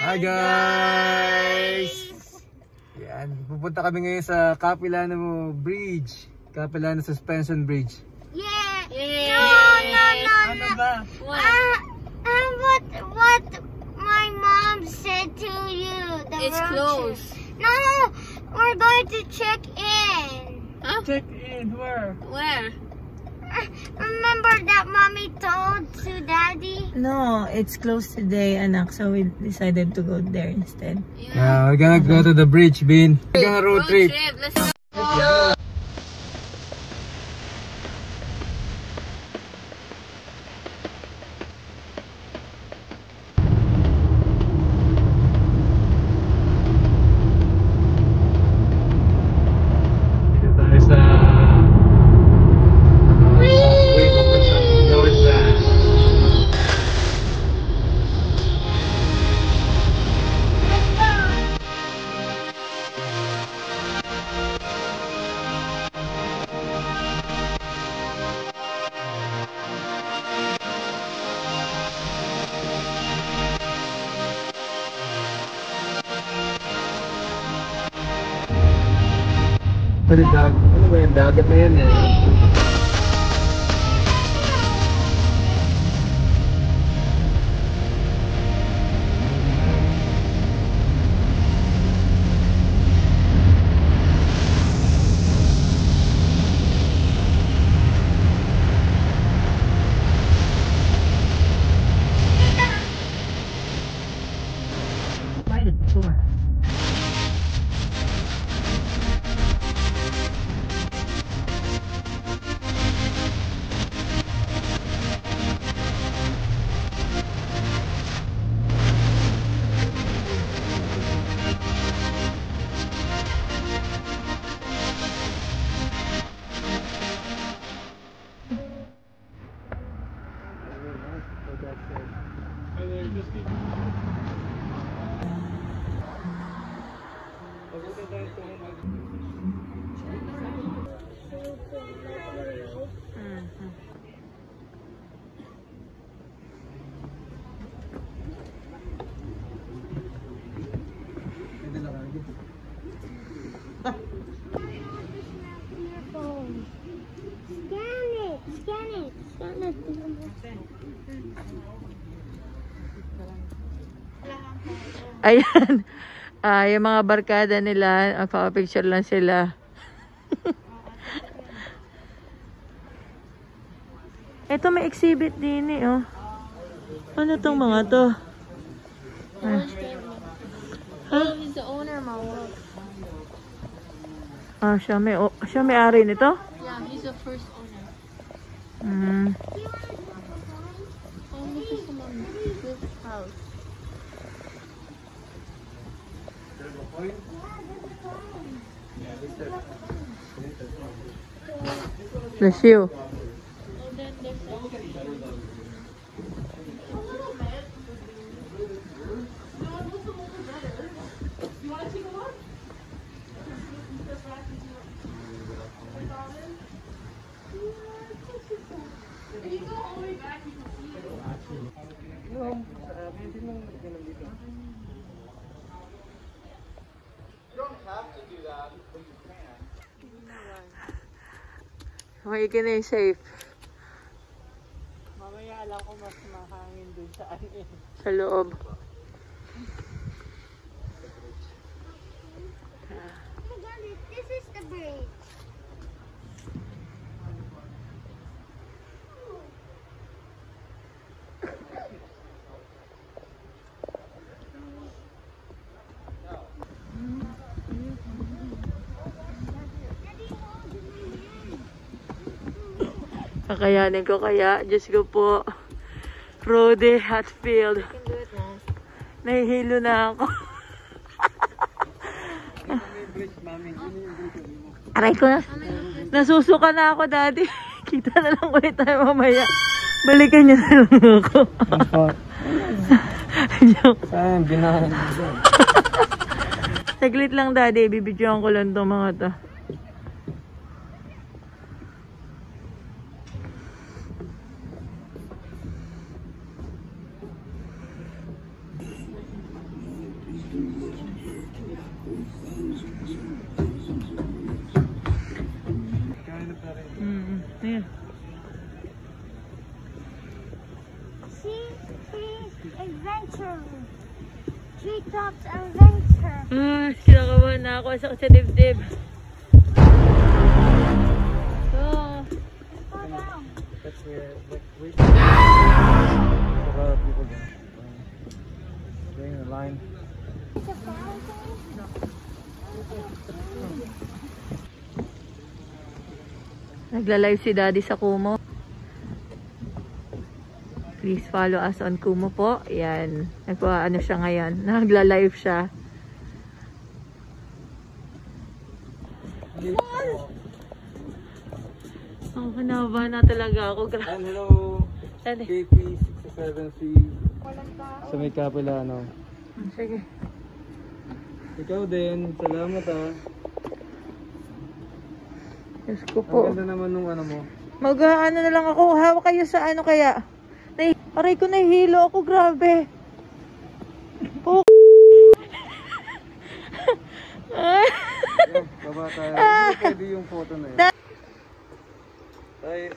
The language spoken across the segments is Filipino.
Hi guys! Yan, pupunta kami ngayon sa Capilano Bridge. Capilano Suspension Bridge. Yeah! Yay! No! Ano ba? What my mom said to you. It's closed. No! We're going to check in. Huh? Check in, where? Where? Remember that mommy told to daddy? No, it's closed today, anak. So we decided to go there instead. Yeah, we're gonna go to the bridge, Bean. We're gonna road trip. Let's go. Ano ba yung dagat na yan eh? Why the tour? Ayan. Yung mga barkada nila, picture lang sila. Ito may exhibit din eh, oh. Ano tong mga to? He's the owner, Mama. Siya may ari nito? Yeah, he's the first owner. Hmm. Only for someone with house. Bless you. And then there's Maigi na yung safe. Mamaya alam ko mas mahangin dun sa anin. Sa loob. This is the bridge. Kakayanin ko kaya. Diyos ko po. Rode Hatfield. can do it now. Nahihilo na ako. Aray ko na. Nasusuka na ako, Daddy. Kita na lang ulit tayo mamaya. Balikan niyo na lang ako. Saan? Binahan. Saglit lang, Daddy. Bibidyoan ko lang itong mga to. Ayan. See, trees, adventure. Treetops adventure. Sinakabahan na ako. Sa dibdib. So, Go down. That's where, wait. People going in the line. It's a fountain. nagla-live si Daddy sa Kumu. Please follow us on Kumu po. Yan. Ano siya ngayon. Nagla-live siya. Ang kanaba na talaga ako. And hello, Daddy. KP67C sa may Capilano. Sige. Ikaw din, salamat ah. Diyos ko Ang po. ganda naman nung ano mo. Mag-ano na lang ako. Hawak kayo sa ano kaya. Aray ko, nahihilo ako. Grabe. Po. Baba tayo. Hindi pwede yung photo na yun. Ay,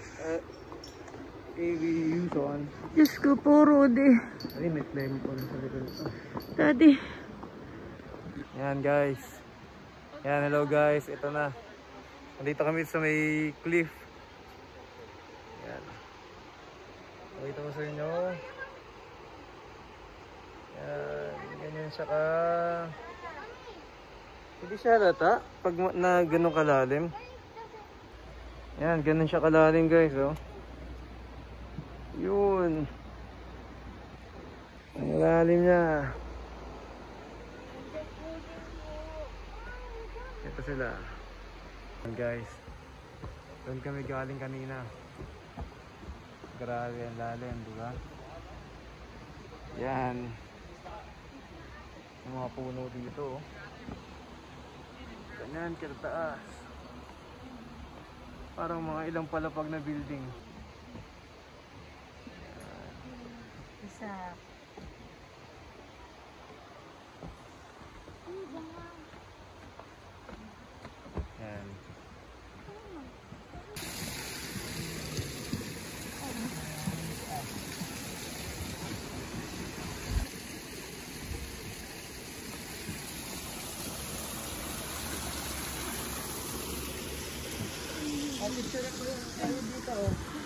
AV Yuson. Diyos ko po, Rudy. Ay, may flame po sa likod. Daddy. Yan guys. Yan, hello guys. Ito na. Nandito kami sa may cliff. Yan. Pakita ko sa inyo. Yan. Ganyan siya ka. Hindi siya halata pag na ganun kalalim. Yan, ganun siya kalalim guys. Oh. Yun. Ang lalim niya. Ito sila. Guys, doon kami galing kanina. Grabe ang lalim, di ba? Yan. Yung mga puno dito. Ganyan, kirtaas. Parang mga ilang palapag na building. Isa. Yan.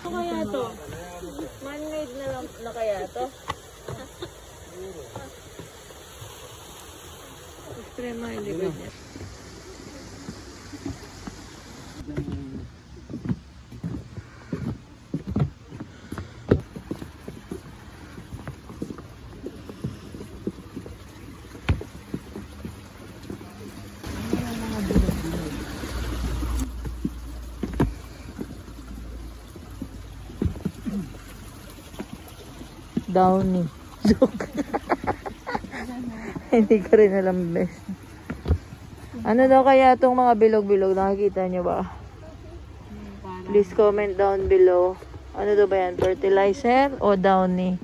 Ano kaya to? Man-made na lang na kaya to? Extrema yung likod niya. Downy. Joke. Hindi ko rin alam best. Ano daw kaya itong mga bilog-bilog? Nakikita nyo ba? Please comment down below. Ano daw ba yan? Fertilizer o downy?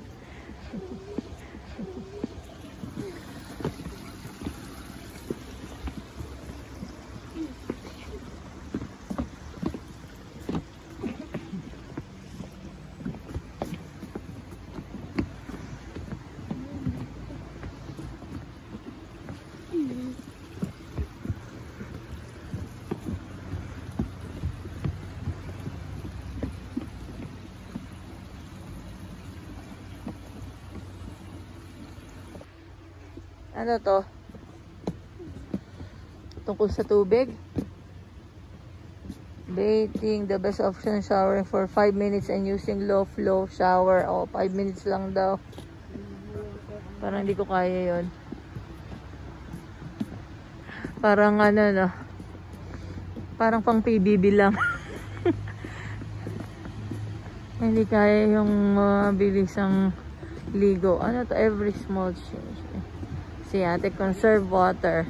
Ano to? Tungkol sa tubig? Bathing, the best option, showering for 5 minutes and using low flow shower. O, 5 minutes lang daw. Parang hindi ko kaya yon. Parang ano no. Parang pang PBB lang. Hindi kaya yung bilisang ligo. Ano to? Every small change. Si ate, conserve water.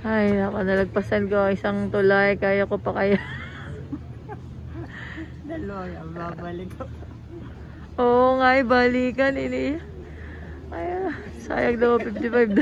Ay, naku, nalagpasan ko isang tulay. Kaya ko pa kaya. Dalawa yan, babalik ako. Oo nga, balikan. Ini. Ay, sayang daw $55.